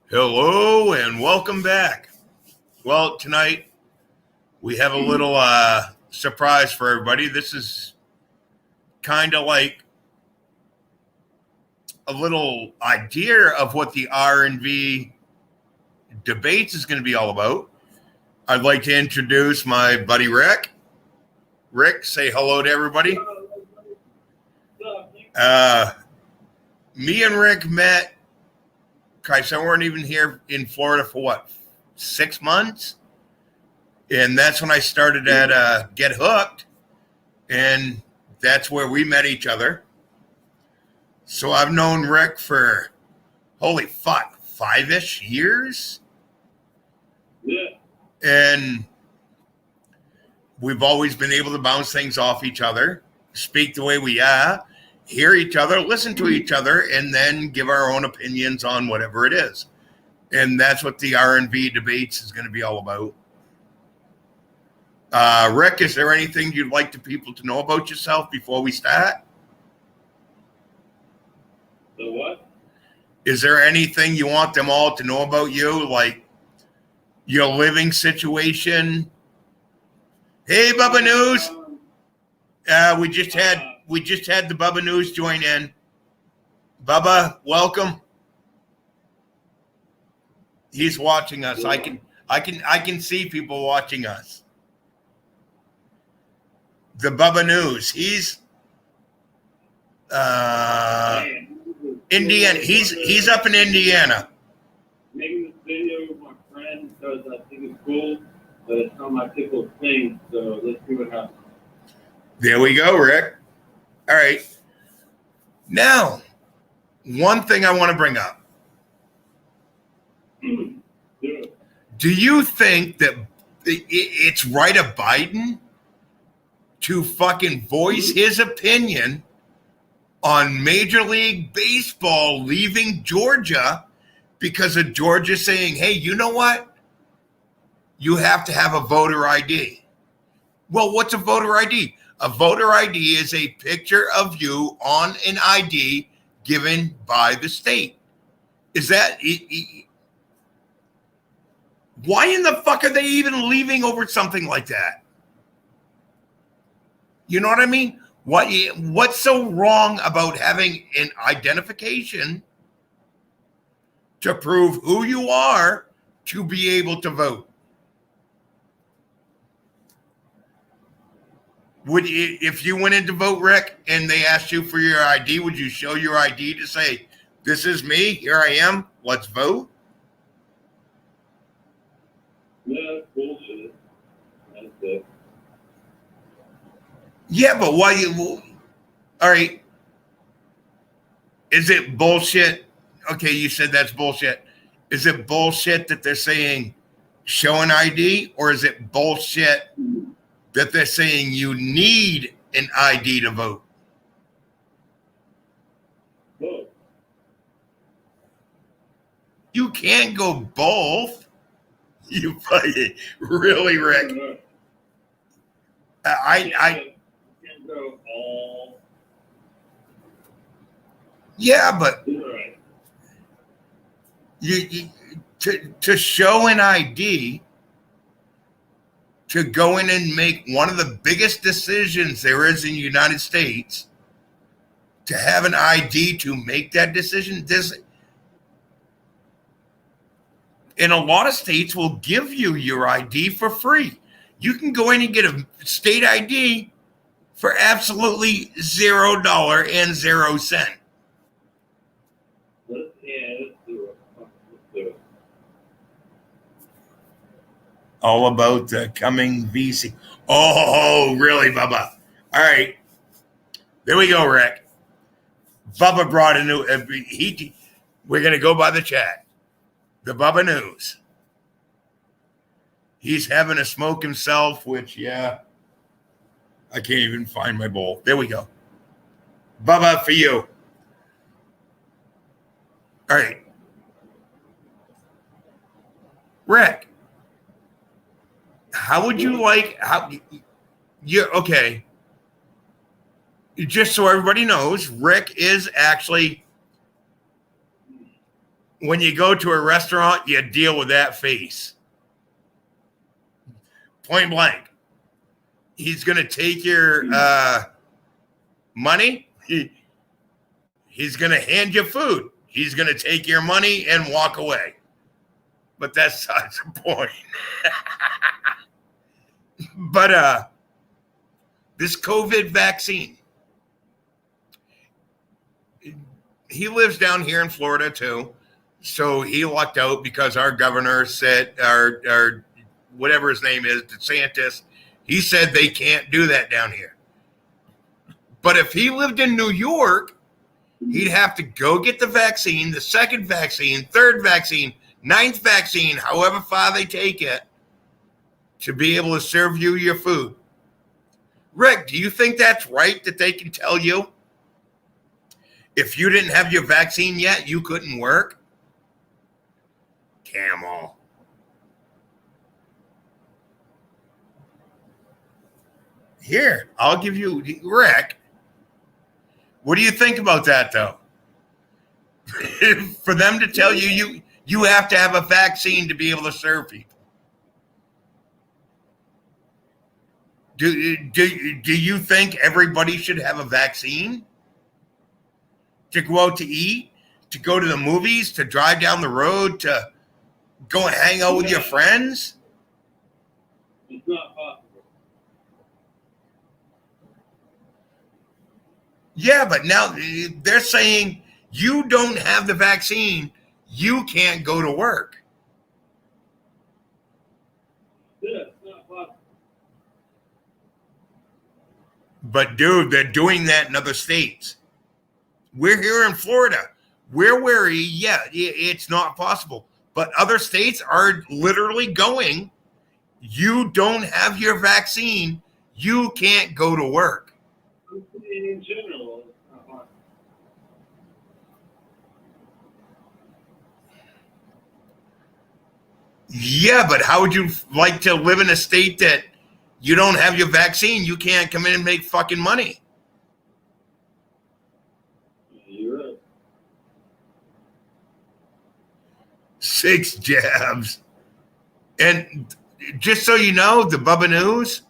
Hello and welcome back. Well, tonight we have a little surprise for everybody. This is kind of like a little idea of what the R&V Debates is going to be all about. I'd like to introduce my buddy Rick. Rick, say hello to everybody. Me and Rick met, Christ, I weren't even here in Florida for what, 6 months? And that's when I started at Get Hooked, and that's where we met each other. So I've known Rick for, holy fuck, 5-ish years? Yeah. And we've always been able to bounce things off each other, speak the way we are, hear each other, listen to each other, and then give our own opinions on whatever it is. And that's what the R&V Debates is going to be all about. Rick, is there anything you'd like the people to know about yourself before we start? The what? Is there anything you want them all to know about you, like your living situation? Hey, Bubba News. We just had the Bubba News join in. Bubba, welcome. He's watching us. I can see people watching us. The Bubba News. He's Indiana. He's up in Indiana. Making this video with my friend because I think it's cool, but it's not my typical thing. So let's see what happens. There we go, Rick. All right. Now, one thing I want to bring up. Yeah. Do you think that it's right of Biden to fucking voice his opinion on Major League Baseball leaving Georgia because of Georgia saying, hey, you know what? You have to have a voter ID. Well, what's a voter ID? A voter ID is a picture of you on an ID given by the state. Is that... Why in the fuck are they even leaving over something like that? You know what I mean? What's so wrong about having an identification to prove who you are to be able to vote? Would you, if you went in to vote, Rick, and they asked you for your ID, would you show your ID to say, this is me, here I am, let's vote? Yeah, that's bullshit. That's it. Yeah, but why you... All right. Is it bullshit? Okay, you said that's bullshit. Is it bullshit that they're saying show an ID, or is it bullshit that they're saying you need an ID to vote? Both. You can't go both. You fucking really, Rick. I can't go all. Yeah, but Right. you to show an ID, to go in and make one of the biggest decisions there is in the United States, to have an ID to make that decision, in a lot of states will give you your ID for free. You can go in and get a state ID for absolutely $0 and 0 cent. Let's do it. Let's do it. All about the coming VC. Oh, really, Bubba? All right. There we go, Rick. Bubba brought a new... we're going to go by the chat. The Bubba News. He's having a smoke himself, which, yeah, I can't even find my bowl. There we go. Bubba, for you. All right. Rick, how would you like... Okay. Just so everybody knows, Rick is actually when you go to a restaurant, you deal with that face. Point blank. He's going to take your money. He's going to hand you food. He's going to take your money and walk away. But that's not the point. But this COVID vaccine, he lives down here in Florida too. So he lucked out because our governor said, our whatever his name is, DeSantis, he said they can't do that down here. But if he lived in New York, he'd have to go get the vaccine, the second vaccine, third vaccine, ninth vaccine, however far they take it, to be able to serve you your food. Rick, do you think that's right that they can tell you if you didn't have your vaccine yet, you couldn't work? Camel. Here, I'll give you, Rick. What do you think about that, though? For them to tell you have to have a vaccine to be able to serve people. Do you think everybody should have a vaccine? To go out to eat, to go to the movies, to drive down the road, to go and hang out with your friends? It's not possible. Yeah, but now they're saying you don't have the vaccine, you can't go to work. Yeah, it's not possible. But dude, they're doing that in other states. We're here in Florida. We're wary, yeah, it's not possible. But other states are literally going, you don't have your vaccine, you can't go to work. In general, it's not possible. Yeah, but how would you like to live in a state that you don't have your vaccine, you can't come in and make fucking money? You're right. 6 jabs. And just so you know, the Bubba News,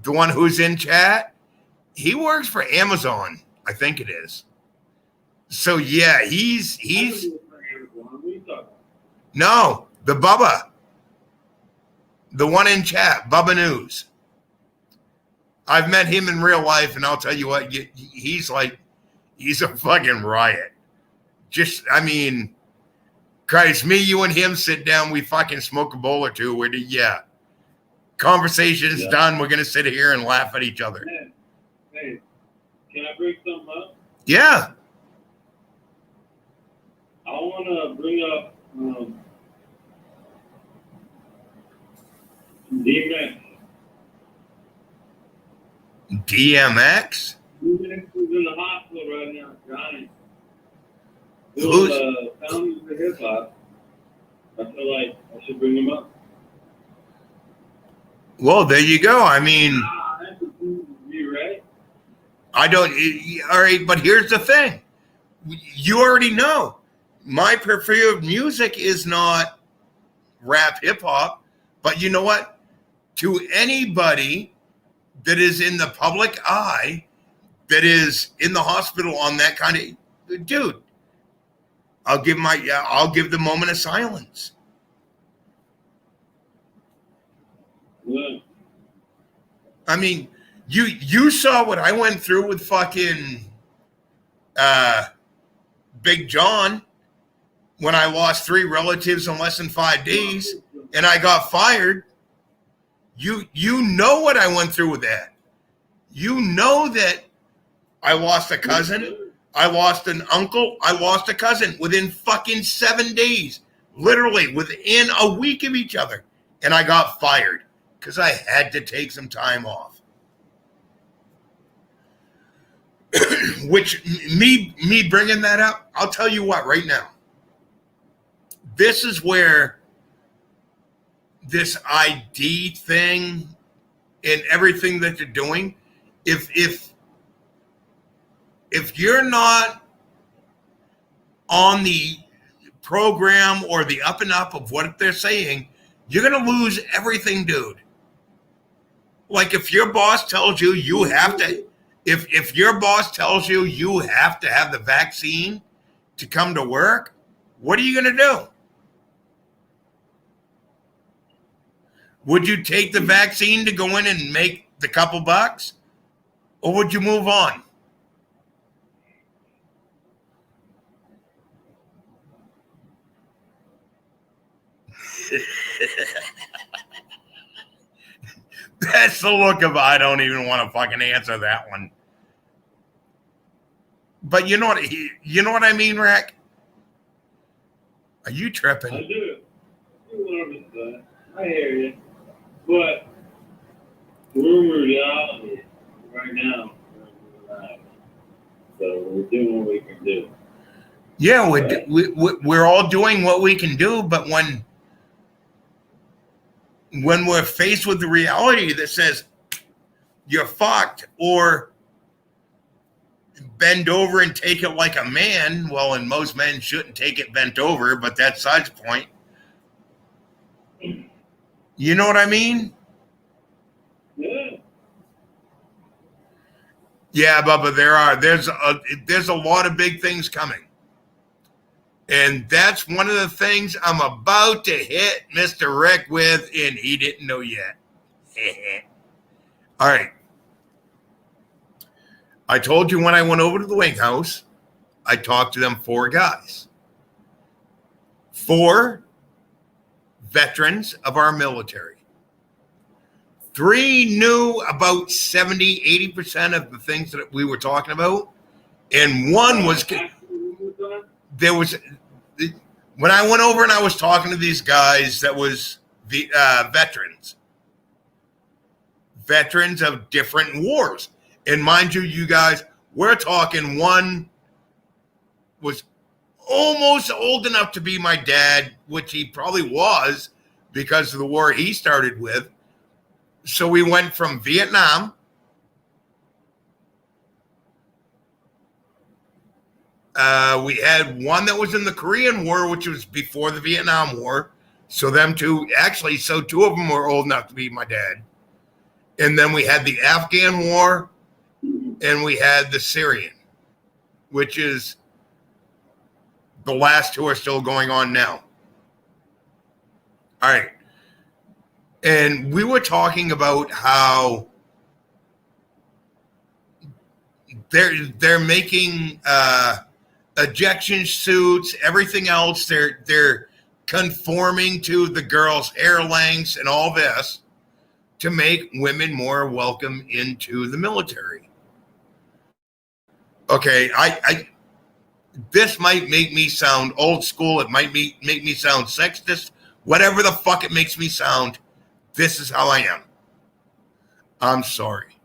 the one who's in chat, he works for Amazon, I think it is. So yeah, he's no, the Bubba, the one in chat, Bubba News. I've met him in real life, and I'll tell you what, he's a fucking riot. Just, I mean, Christ, me, you, and him sit down, we fucking smoke a bowl or two. Conversation's done. We're gonna sit here and laugh at each other. Hey, can I bring something up? Yeah. I want to bring up DMX. DMX? DMX is in the hospital right now, Johnny. Who's founders of hip hop. I feel like I should bring him up. Well, there you go. I mean, That's a cool view, right? I don't. All right, but here's the thing. You already know my preferred music is not rap hip hop, but you know what? To anybody that is in the public eye, that is in the hospital on that kind of dude, I'll give the moment of silence. Yeah. I mean, you saw what I went through with fucking Big John when I lost 3 relatives in less than 5 days and I got fired. You know what I went through with that. You know that I lost a cousin, I lost an uncle, I lost a cousin within fucking 7 days, literally within a week of each other, and I got fired because I had to take some time off. Which me bringing that up, I'll tell you what right now. This is where this ID thing and everything that you're doing, if you're not on the program or the up and up of what they're saying, you're going to lose everything, dude. Like if your boss tells you you have to, if your boss tells you you have to have the vaccine to come to work, what are you going to do? Would you take the vaccine to go in and make the couple bucks? Or would you move on? That's the look of I don't even want to fucking answer that one. But you know what I mean, Rick? Are you tripping? I do. I hear you. But we're in reality right now. So we're doing what we can do. Yeah, we're all doing what we can do, but when we're faced with the reality that says you're fucked or bend over and take it like a man, well, and most men shouldn't take it bent over, but that's Side's point. You know what I mean? Yeah. Yeah, Bubba, there's a lot of big things coming. And that's one of the things I'm about to hit Mr. Rick with, and he didn't know yet. All right. I told you when I went over to the wing house, I talked to them 4 guys. 4 veterans of our military. 3 knew about 70, 80% of the things that we were talking about. And one was, there was, when I went over and I was talking to these guys, that was the veterans of different wars. And mind you, you guys, we're talking one was almost old enough to be my dad, which he probably was because of the war he started with. So we went from Vietnam. We had one that was in the Korean War, which was before the Vietnam War. So them two, actually, so 2 of them were old enough to be my dad. And then we had the Afghan War, and we had the Syrian, which is the last 2 are still going on now. All right. And we were talking about how they're making ejection suits, everything else. They're conforming to the girls' hair lengths and all this to make women more welcome into the military. Okay, I this might make me sound old school. It might make me sound sexist. Whatever the fuck it makes me sound, this is how I am. I'm sorry.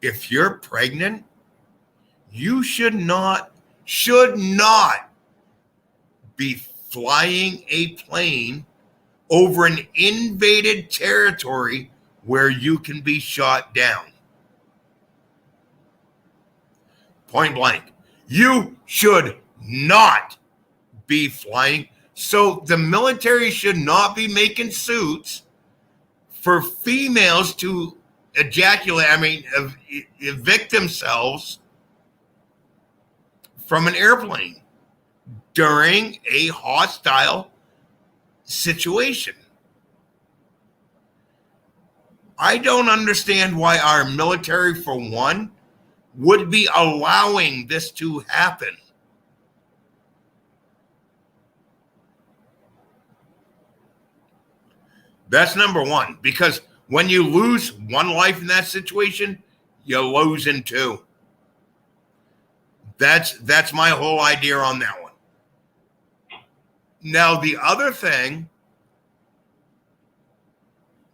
If you're pregnant, you should not be flying a plane over an invaded territory where you can be shot down. Point blank. You should not be flying. So the military should not be making suits for females to evict themselves from an airplane during a hostile situation. I don't understand why our military, for one, would be allowing this to happen. That's number one, because when you lose one life in that situation, you're losing 2. That's my whole idea on that one. Now, the other thing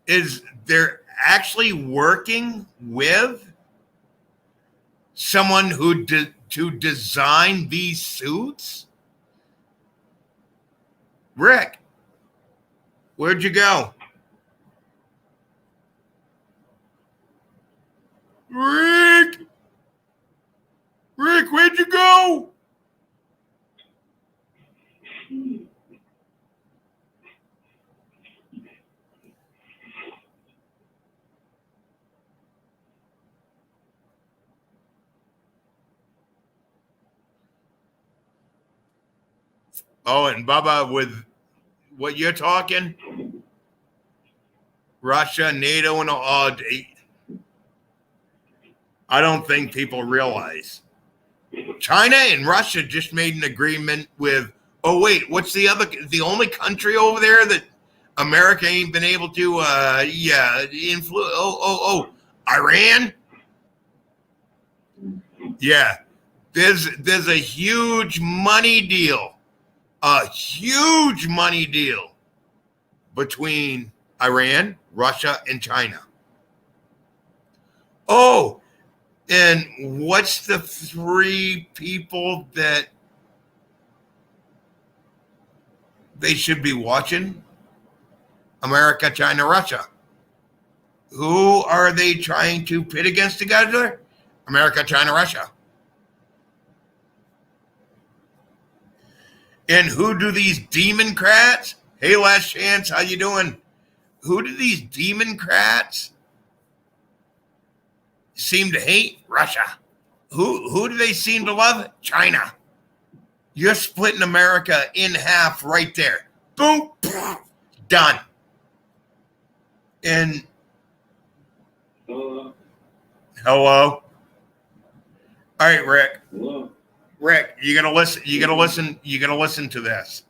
is they're actually working with someone who to design these suits. Rick, where'd you go? Rick, where'd you go? Oh, and Bubba, with what you're talking, Russia, NATO, and all, I don't think people realize. China and Russia just made an agreement with, oh, wait, what's the only country over there that America ain't been able to, influence? Iran? Yeah. There's a huge money deal between Iran, Russia, and China. Oh, and what's the three people that they should be watching? America, China, Russia. Who are they trying to pit against together? America, China, Russia. And who do these Democrats? Hey, Last Chance, how you doing? Who do these Democrats seem to hate? Russia. Who do they seem to love? China. You're splitting America in half right there. Boom, done. And Hello. hello. All right, Rick. Hello. Rick, you gotta listen. You gotta listen. You gotta listen to this.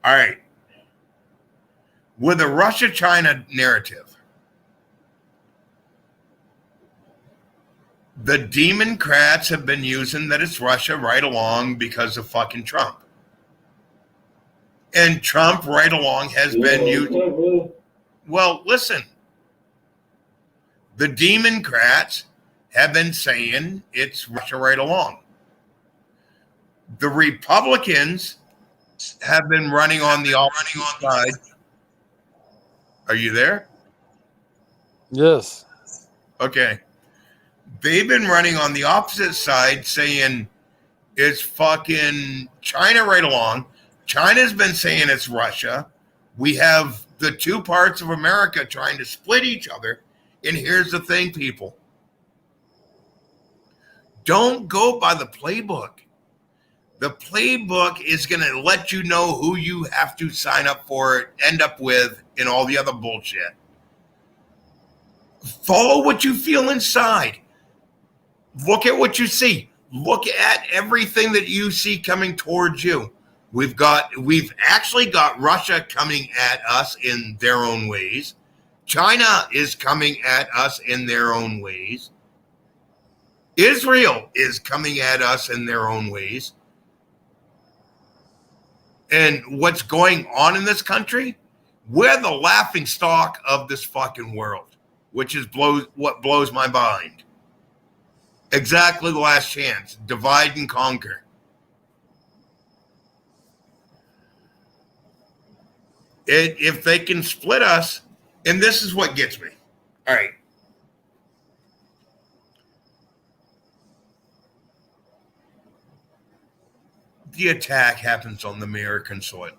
All right. With the Russia-China narrative, the Democrats have been using that it's Russia right along because of fucking Trump. And Trump right along has been using. Well, listen. The Democrats have been saying it's Russia right along. The Republicans have been running on the opposite side. Are you there? Yes. Okay. They've been running on the opposite side saying it's fucking China right along. China's been saying it's Russia. We have the two parts of America trying to split each other. And here's the thing, people. Don't go by the playbook. The playbook is going to let you know who you have to sign up for, end up with, and all the other bullshit. Follow what you feel inside. Look at what you see. Look at everything that you see coming towards you. We've actually got Russia coming at us in their own ways. China is coming at us in their own ways. Israel is coming at us in their own ways. And what's going on in this country? We're the laughing stock of this fucking world, which is what blows my mind. Exactly the Last Chance. Divide and conquer. If they can split us, and this is what gets me. All right. The attack happens on the American soil.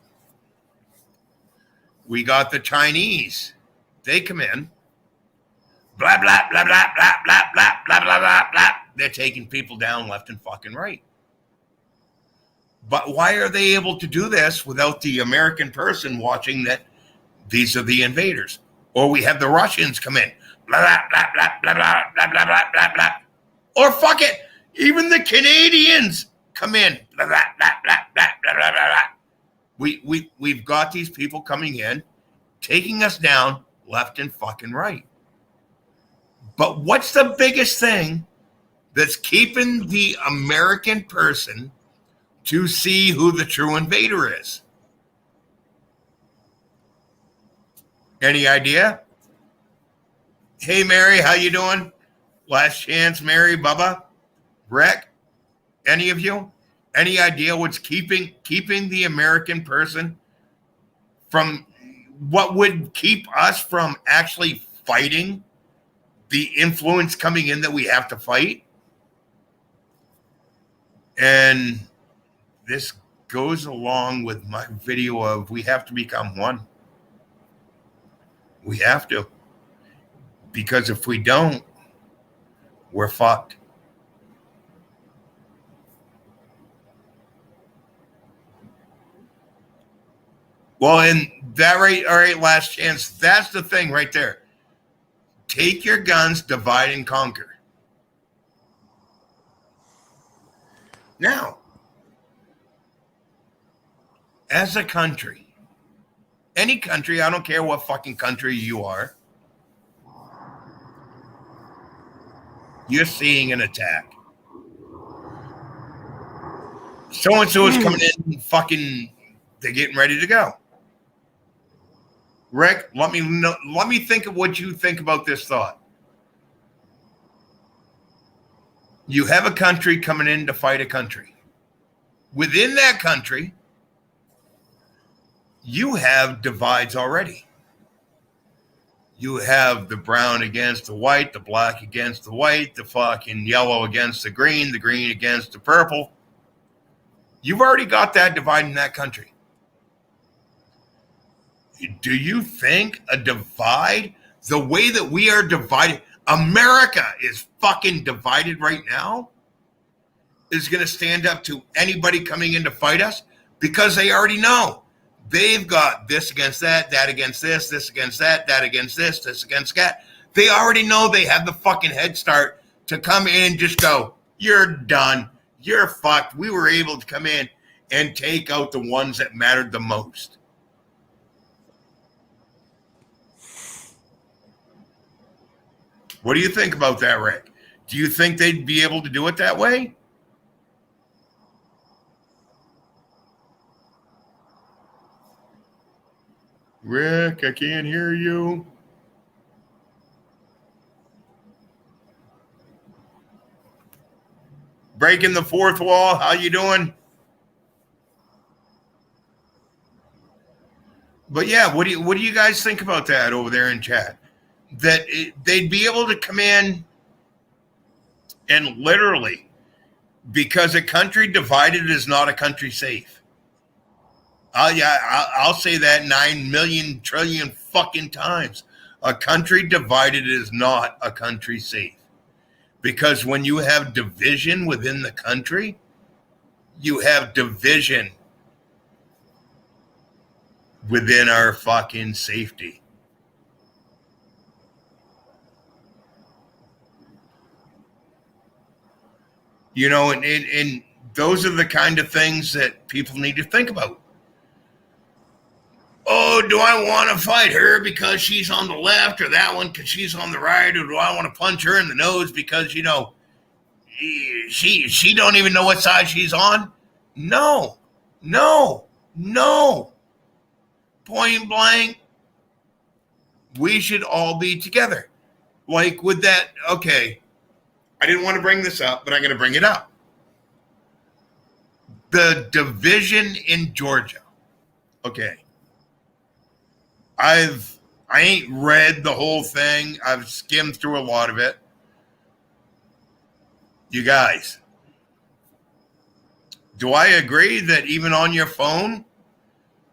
We got the Chinese. They come in. Blah, blah, blah, blah, blah, blah, blah, blah, blah, blah, blah. They're taking people down left and fucking right. But why are they able to do this without the American person watching that these are the invaders? Or we have the Russians come in. Blah, blah, blah, blah, blah, blah, blah, blah, blah, blah. Or fuck it. Even the Canadians come in. Blah, blah, blah, blah, blah, blah, blah, blah. We've got these people coming in, taking us down left and fucking right. But what's the biggest thing that's keeping the American person to see who the true invader is? Any idea? Hey, Mary, how you doing? Last Chance, Mary, Bubba, Rick, any of you? Any idea what's keeping the American person from what would keep us from actually fighting the influence coming in that we have to fight? And this goes along with my video of we have to become one. We have to. Because if we don't, we're fucked. Well, and that right, all right, last chance. That's the thing right there. Take your guns, divide and conquer. Now, as a country, any country, I don't care what fucking country you are, you're seeing an attack. So-and-so is coming in, fucking, they're getting ready to go. Rick, let me think of what you think about this thought. You have a country coming in to fight a country. Within that country, you have divides already. You have the brown against the white, the black against the white, the fucking yellow against the green against the purple. You've already got that divide in that country. Do you think a divide, the way that we are divided, America is fucking divided right now, is going to stand up to anybody coming in to fight us? Because they already know. They've got this against that against this against that against this against that. They already know they have the fucking head start to come in and just go, you're done. You're fucked. We were able to come in and take out the ones that mattered the most. What do you think about that, Rick? Do you think they'd be able to do it that way? Rick, I can't hear you. Breaking the fourth wall. How you doing? But yeah, what do you guys think about that over there in chat? That they'd be able to come in and literally, because a country divided is not a country safe. I'll say that 9 million trillion fucking times. A country divided is not a country safe. Because when you have division within the country, you have division within our fucking safety. You know, and those are the kind of things that people need to think about. Oh, do I want to fight her because she's on the left, or that one because she's on the right, or do I want to punch her in the nose because, you know, she don't even know what side she's on? No. Point blank, we should all be together. Like with that, okay, I didn't want to bring this up, but I'm going to bring it up. The division in Georgia. Okay. I ain't read the whole thing. I've skimmed through a lot of it. You guys, do I agree that even on your phone,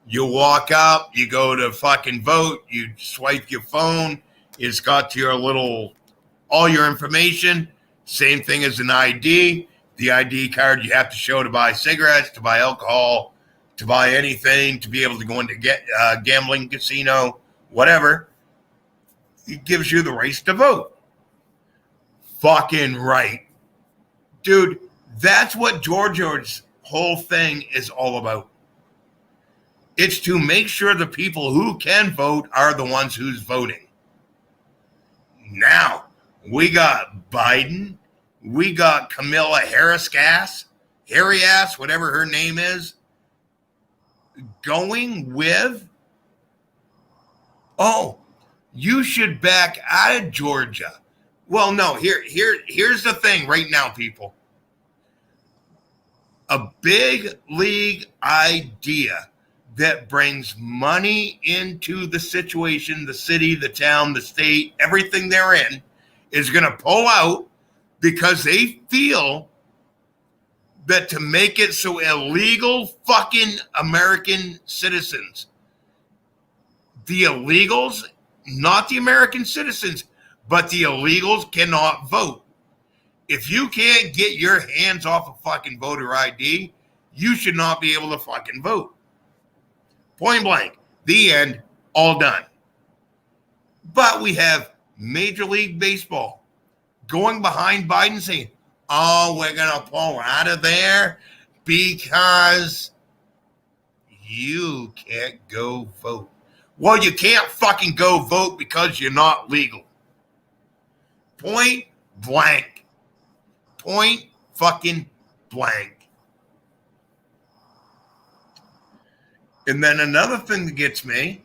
you walk up, you go to fucking vote, you swipe your phone, it's got your little, all your information, same thing as an ID. The ID card you have to show to buy cigarettes, to buy alcohol, to buy anything, to be able to go into gambling casino, whatever. It gives you the right to vote. Fucking right. Dude, that's what Georgia's whole thing is all about. It's to make sure the people who can vote are the ones who's voting. Now, we got Biden. We got Kamala Harris, whatever her name is, going with, oh, you should back out of Georgia. Well, no, here's the thing right now, people. A big league idea that brings money into the situation, the city, the town, the state, everything they're in, is going to pull out because they feel that to make it so illegal fucking American citizens, the illegals, not the American citizens, but the illegals cannot vote. If you can't get your hands off a fucking voter ID, you should not be able to fucking vote. Point blank. The end. All done. But we have Major League Baseball going behind Biden saying, oh, we're going to pull out of there because you can't go vote. Well, you can't fucking go vote because you're not legal. Point blank. Point fucking blank. And then another thing that gets me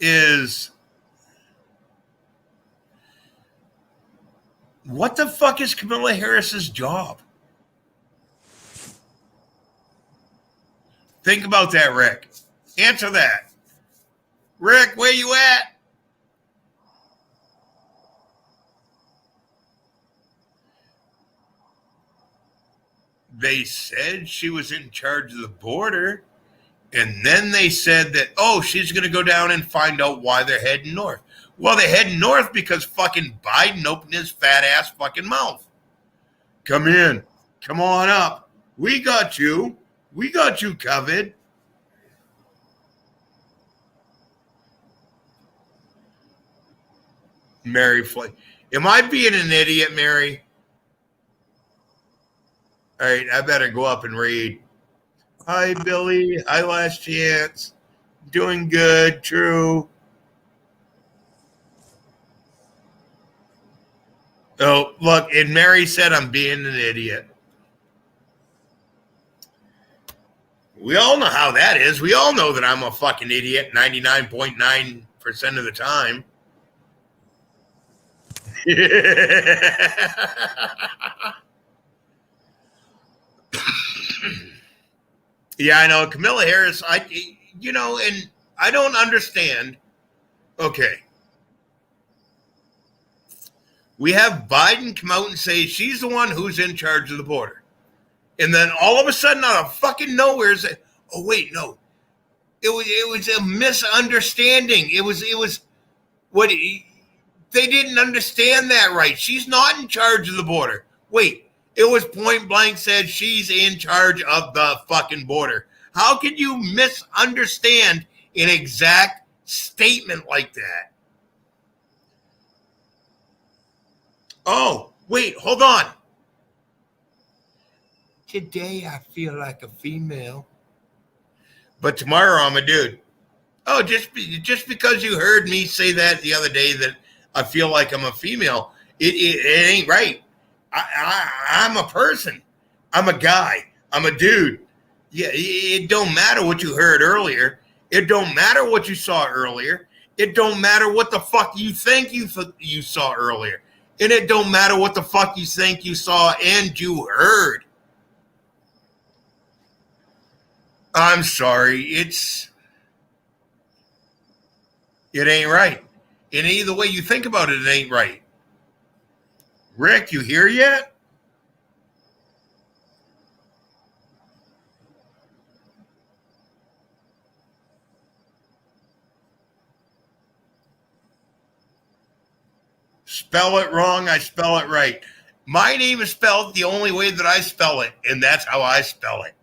is, what the fuck is Kamala Harris's job? Think about that, Rick. Answer that. Rick, where you at? They said she was in charge of the border, and then they said that, oh, she's going to go down and find out why they're heading north. Well, they're heading north because fucking Biden opened his fat ass fucking mouth. Come in. Come on up. We got you. We got you covered. Mary Flake. Am I being an idiot, Mary? All right, I better go up and read. Hi, Billy. Hi, Last Chance. Doing good. True. Oh, look, and Mary said I'm being an idiot. We all know how that is. We all know that I'm a fucking idiot 99.9% of the time. Yeah, I know. Kamala Harris, and I don't understand. Okay. We have Biden come out and say she's the one who's in charge of the border. And then all of a sudden, out of fucking nowhere, say, oh, wait, no. It was a misunderstanding. It was what they didn't understand that right. She's not in charge of the border. Wait, it was point blank said she's in charge of the fucking border. How can you misunderstand an exact statement like that? Oh, wait, hold on. Today I feel like a female, but tomorrow I'm a dude. Oh, just because you heard me say that the other day that I feel like I'm a female, it ain't right. I'm a person. I'm a guy. I'm a dude. Yeah, it don't matter what you heard earlier. It don't matter what you saw earlier. It don't matter what the fuck you think you saw earlier. And it don't matter what the fuck you think you saw and you heard. I'm sorry. It ain't right. And either way you think about it, it ain't right. Rick, you here yet? Spell it wrong, I spell it right. My name is spelled the only way that I spell it, and that's how I spell it.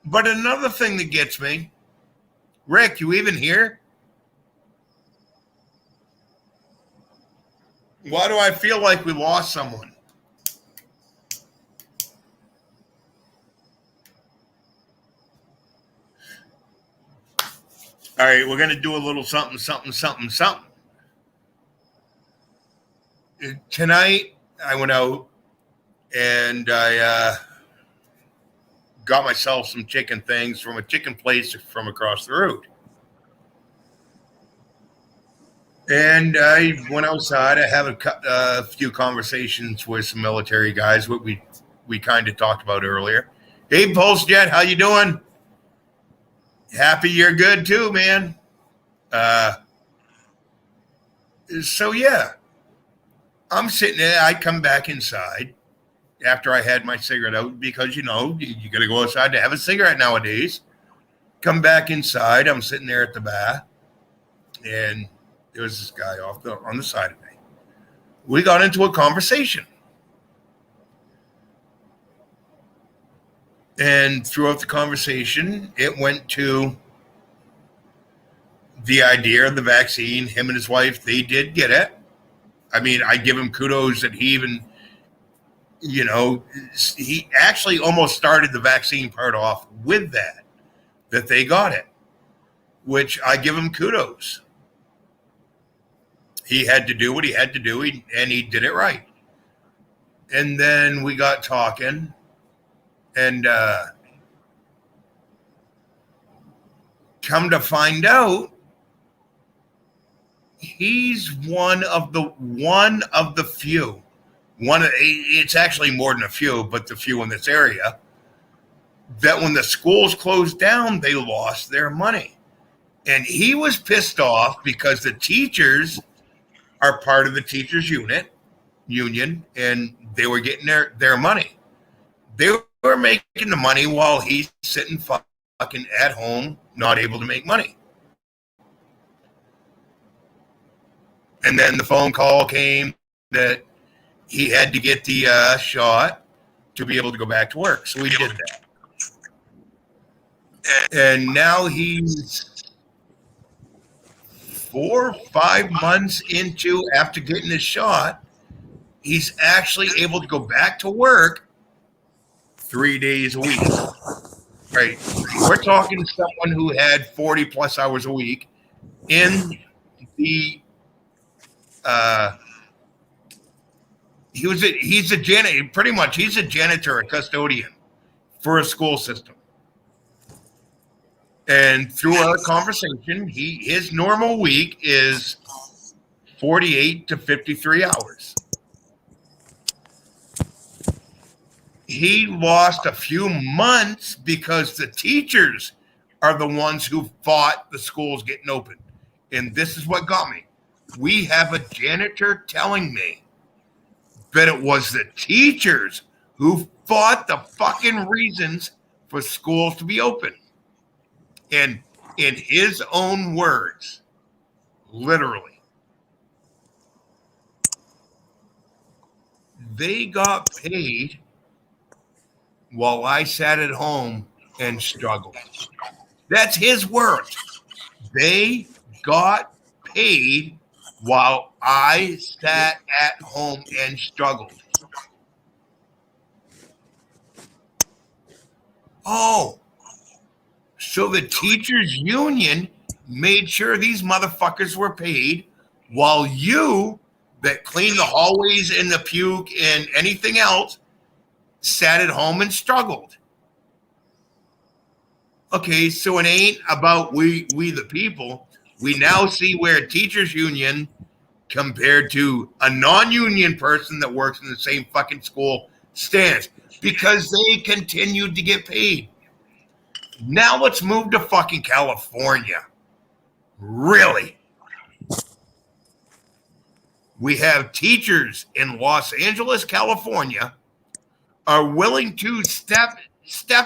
But another thing that gets me, Rick, you even here? Why do I feel like we lost someone? All right, we're going to do a little something. Tonight, I went out and I got myself some chicken things from a chicken place from across the road. And I went outside. I have a few conversations with some military guys, what we kind of talked about earlier. Hey, Pulse Jet, how you doing? Happy you're good too, man. So yeah, I'm sitting there. I come back inside after I had my cigarette out because, you got to go outside to have a cigarette nowadays. Come back inside. I'm sitting there at the bar, and there was this guy on the side of me. We got into a conversation. And throughout the conversation, it went to the idea of the vaccine. Him and his wife, they did get it. I mean, I give him kudos that he even, he actually almost started the vaccine part off with that they got it, which I give him kudos. He had to do what he had to do, and he did it right. And then we got talking, and come to find out, he's one of the few. It's actually more than a few, but the few in this area that when the schools closed down, they lost their money. And he was pissed off because the teachers are part of the teachers union, and they were getting their money. They were making the money while he's sitting fucking at home, not able to make money. And then the phone call came that he had to get the shot to be able to go back to work. So he did that. And now he's 4 or 5 months into after getting his shot, he's actually able to go back to work 3 days a week. Right. We're talking someone who had 40 plus hours a week in the he's a janitor, pretty much he's a janitor, a custodian for a school system. And through our conversation, his normal week is 48 to 53 hours. He lost a few months because the teachers are the ones who fought the schools getting open. And this is what got me. We have a janitor telling me that it was the teachers who fought the fucking reasons for schools to be open. And in his own words, literally, they got paid while I sat at home and struggled. That's his words. They got paid while I sat at home and struggled. Oh, so the teachers union made sure these motherfuckers were paid while you that cleaned the hallways and the puke and anything else sat at home and struggled. Okay, so it ain't about we the people. We now see where teachers union compared to a non-union person that works in the same fucking school stands because they continued to get paid. Now let's move to fucking California. Really? We have teachers in Los Angeles, California are willing to step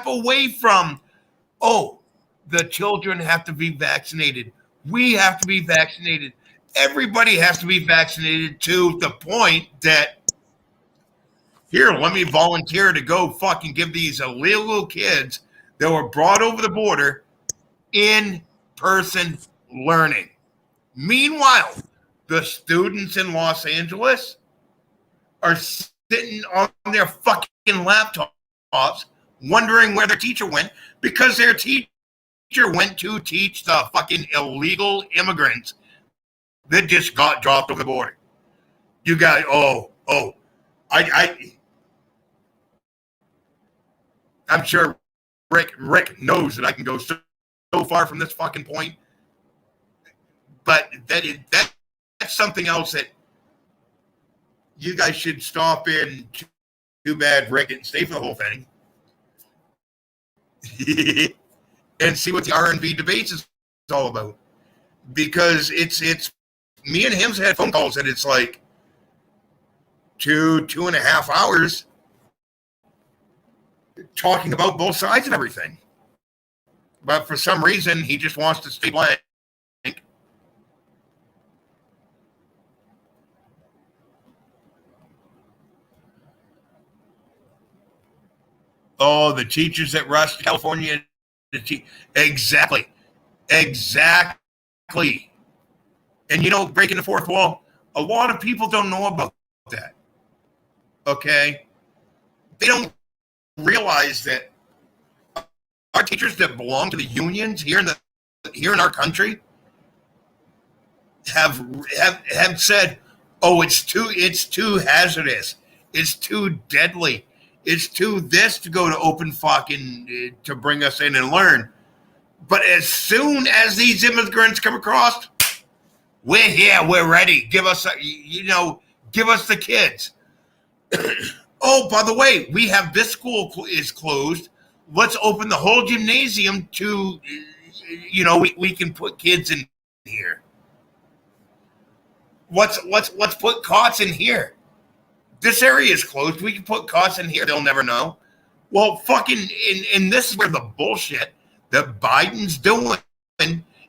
away from, oh, the children have to be vaccinated. We have to be vaccinated. Everybody has to be vaccinated to the point that, here, let me volunteer to go fucking give these illegal kids that were brought over the border in-person learning. Meanwhile, the students in Los Angeles are sitting on their fucking laptops wondering where their teacher went because their teacher went to teach the fucking illegal immigrants that just got dropped over the border. You got, I'm sure Rick knows that I can go so far from this fucking point, but that's something else that you guys should stop in. Too bad Rick didn't stay for the whole thing. And see what the R&V Debates is all about. Because it's me and him's had phone calls and it's like 2.5 hours talking about both sides of everything. But for some reason, he just wants to stay blank. Oh, the teachers at Rush, California. Exactly. Exactly. And, you know, breaking the fourth wall, a lot of people don't know about that. Okay? They don't realize that our teachers that belong to the unions here in our country have said, "Oh, it's too hazardous. It's too deadly. It's too this to go to open fucking to bring us in and learn." But as soon as these immigrants come across, we're here. We're ready. Give us the kids. Oh, by the way, we have this school is closed. Let's open the whole gymnasium to, we can put kids in here. Let's put cots in here. This area is closed. We can put cots in here. They'll never know. Well, fucking, and this is where the bullshit that Biden's doing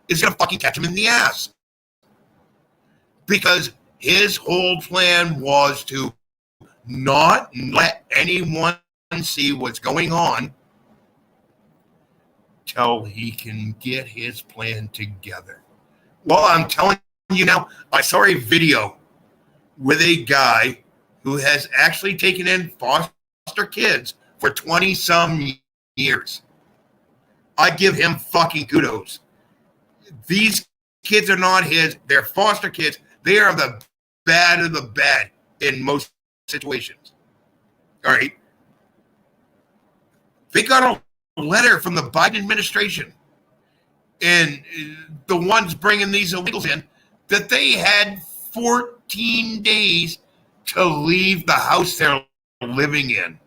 is going to fucking catch him in the ass. Because his whole plan was to not let anyone see what's going on till he can get his plan together. Well, I'm telling you now, I saw a video with a guy who has actually taken in foster kids for 20-some years. I give him fucking kudos. These kids are not his. They're foster kids. They are the bad of the bad in most situations. All right. They got a letter from the Biden administration and the ones bringing these illegals in that they had 14 days to leave the house they're living in.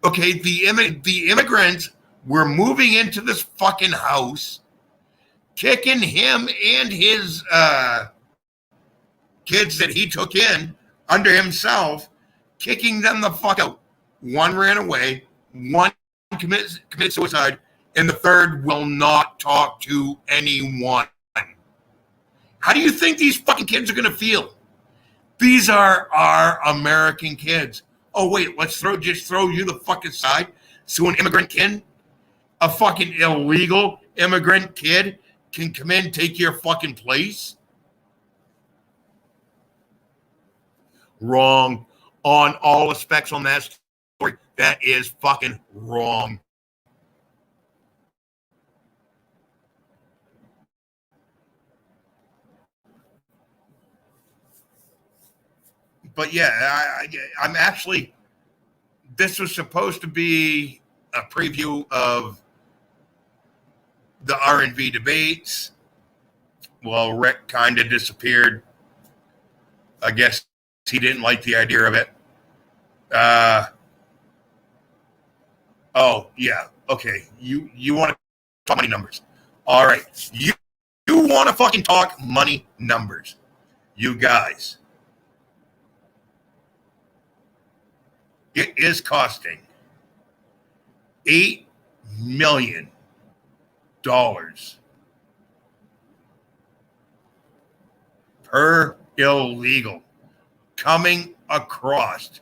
Okay, the immigrants were moving into this fucking house, kicking him and his kids that he took in under himself, kicking them the fuck out. One ran away, one committed suicide, and the third will not talk to anyone. How do you think these fucking kids are going to feel? These are our American kids. Oh, wait, let's just throw you the fucking side so an immigrant kid, a fucking illegal immigrant kid, can come in and take your fucking place? Wrong. On all aspects on that story, that is fucking wrong. But yeah, I'm actually, this was supposed to be a preview of the R&V Debates. Well, Rick kind of disappeared. I guess he didn't like the idea of it. Oh, yeah. Okay. You want to talk money numbers. All right. You want to fucking talk money numbers. You guys. It is costing $8 million per illegal coming across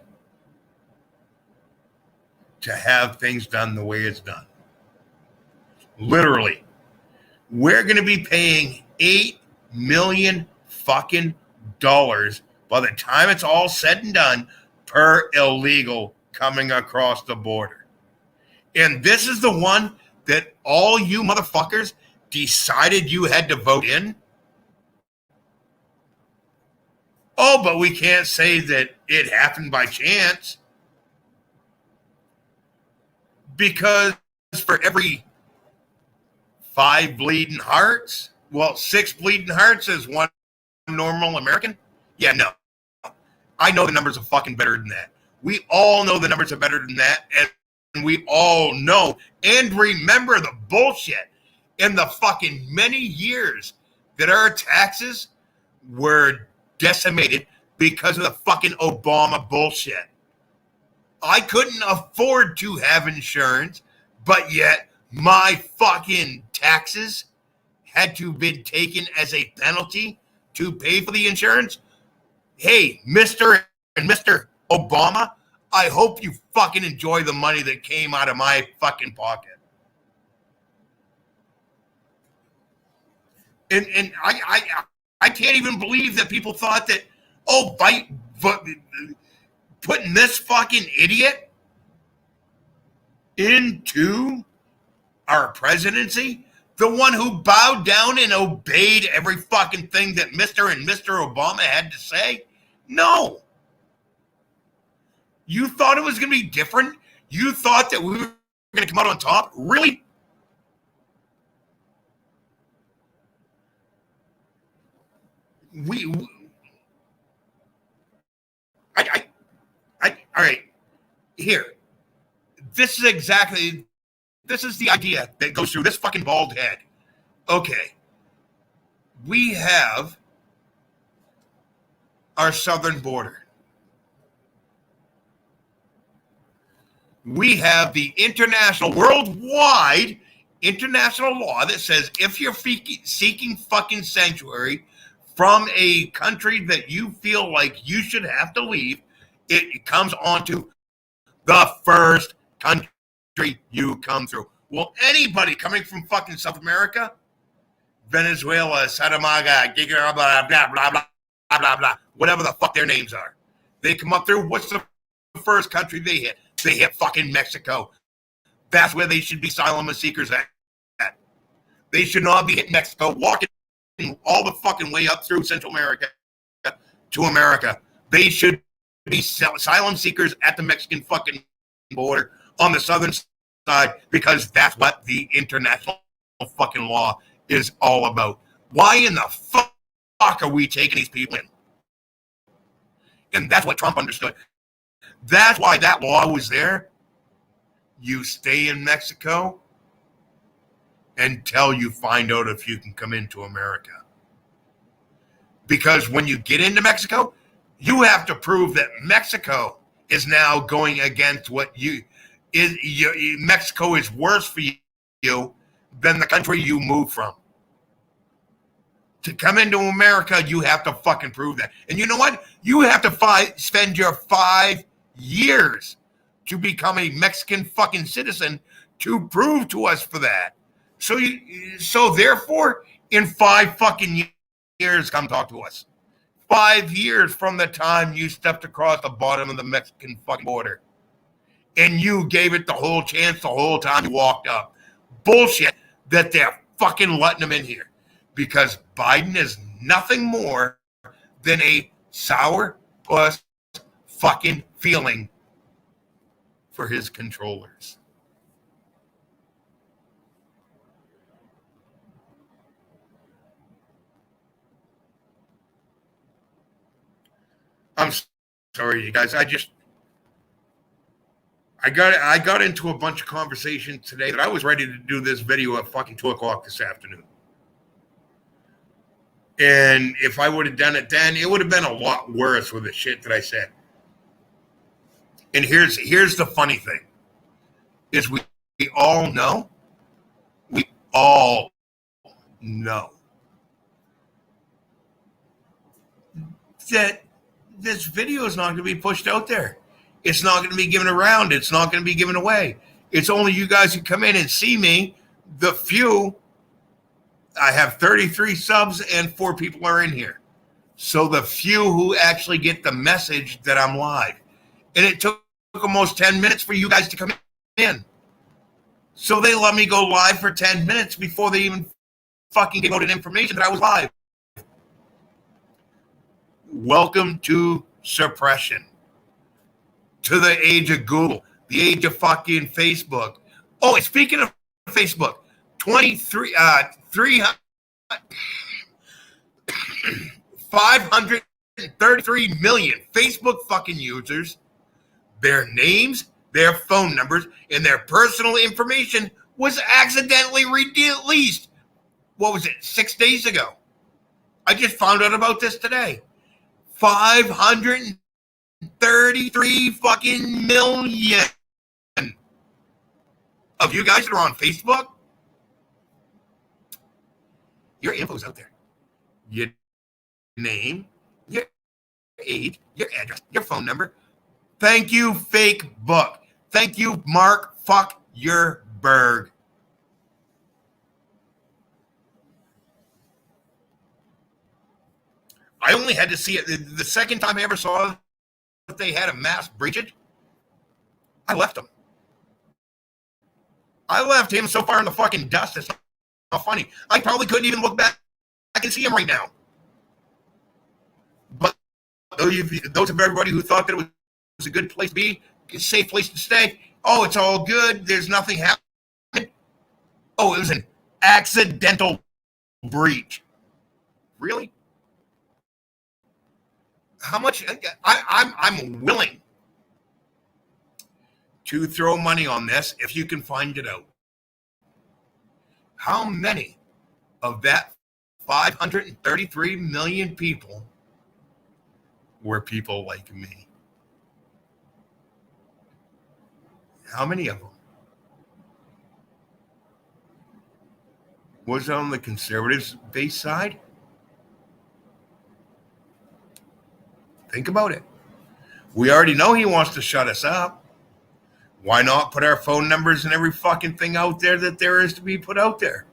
to have things done the way it's done. Literally, we're going to be paying $8 million fucking dollars by the time it's all said and done per illegal coming across the border. And this is the one that all you motherfuckers decided you had to vote in. Oh, but we can't say that it happened by chance. Because for every 5 bleeding hearts, 6 bleeding hearts is one normal American. Yeah, no. I know the numbers are fucking better than that. We all know the numbers are better than that. And we all know and remember the bullshit in the fucking many years that our taxes were decimated because of the fucking Obama bullshit. I couldn't afford to have insurance, but yet my fucking taxes had to be taken as a penalty to pay for the insurance. Hey, Mr. and Mr. Obama, I hope you fucking enjoy the money that came out of my fucking pocket. And I can't even believe that people thought that, putting this fucking idiot into our presidency, the one who bowed down and obeyed every fucking thing that Mr. and Mr. Obama had to say? No. You thought it was going to be different? You thought that we were going to come out on top? Really? All right, here. This is the idea that goes through this fucking bald head. Okay. We have our southern border. We have the worldwide international law that says if you're seeking fucking sanctuary from a country that you feel like you should have to leave, it comes onto the first country you come through. Well, anybody coming from fucking South America, Venezuela, Sadamaga, blah, blah, blah, blah, blah, blah, blah, whatever the fuck their names are, they come up through, what's the first country they hit? They hit fucking Mexico. That's where they should be asylum seekers at. They should not be hitting Mexico, walking all the fucking way up through Central America to America. They should be asylum seekers at the Mexican fucking border on the southern side, because that's what the international fucking law is all about. Why in the fuck are we taking these people in? And that's what Trump understood. That's why that law was there. You stay in Mexico until you find out if you can come into America. Because when you get into Mexico, you have to prove that Mexico is now going against Mexico is worse for you than the country you moved from. To come into America, you have to fucking prove that. And you know what? You have to spend your 5 years to become a Mexican fucking citizen to prove to us for that. So therefore, in 5 fucking years, come talk to us. 5 years from the time you stepped across the bottom of the Mexican fucking border. And you gave it the whole chance the whole time you walked up. Bullshit that they're fucking letting them in here. Because Biden is nothing more than a sour puss fucking feeling for his controllers. I'm sorry, you guys. I got into a bunch of conversation today that I was ready to do this video at fucking 2:00 this afternoon. And if I would have done it then, it would have been a lot worse with the shit that I said. And here's the funny thing, is we all know that this video is not going to be pushed out there. It's not going to be given around. It's not going to be given away. It's only you guys who come in and see me. The few, I have 33 subs and 4 people are in here. So the few who actually get the message that I'm live. And it took almost 10 minutes for you guys to come in. So they let me go live for 10 minutes before they even fucking gave out information that I was live. Welcome to suppression. To the age of Google, the age of fucking Facebook. Oh, and speaking of Facebook, 533 million Facebook fucking users, their names, their phone numbers, and their personal information was accidentally released. What was it, 6 days ago? I just found out about this today. 533 fucking million of you guys that are on Facebook. Your info's out there. Your name, your age, your address, your phone number. Thank you, fake book. Thank you, Mark. Fuck your Berg. I only had to see it the second time I ever saw that they had a mass breachage. I left him. I left him so far in the fucking dust. It's not funny. I probably couldn't even look back. I can see him right now. But those of everybody who thought that it was a good place to be, a safe place to stay, oh, it's all good. There's nothing happening. Oh, it was an accidental breach. Really? How much? I'm willing to throw money on this if you can find it out. How many of that 533 million people were people like me? How many of them? Was it on the conservatives' base side? Think about it. We already know he wants to shut us up. Why not put our phone numbers and every fucking thing out there that there is to be put out there?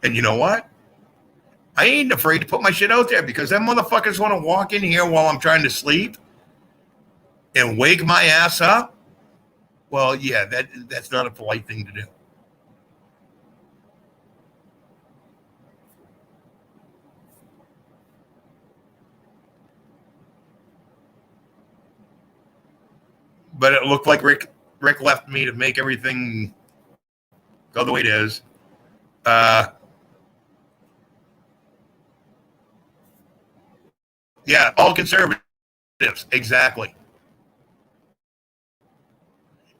And you know what? I ain't afraid to put my shit out there because them motherfuckers want to walk in here while I'm trying to sleep and wake my ass up. Well, yeah, that's not a polite thing to do. But it looked like Rick left me to make everything go the way it is. Yeah, all conservatives. Exactly.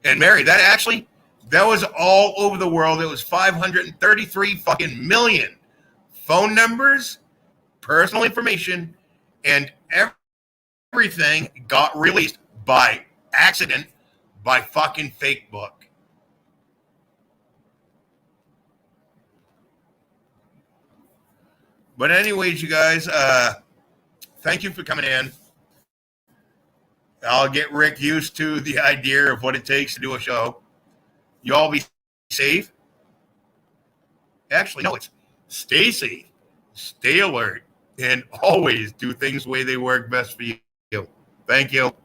And Mary, that was all over the world. It was 533 fucking million phone numbers, personal information, and everything got released by accident by fucking fake book. But anyways, you guys, thank you for coming in. I'll get Rick used to the idea of what it takes to do a show. You all be safe. Actually, no, it's stay safe, stay alert, and always do things the way they work best for you. Thank you.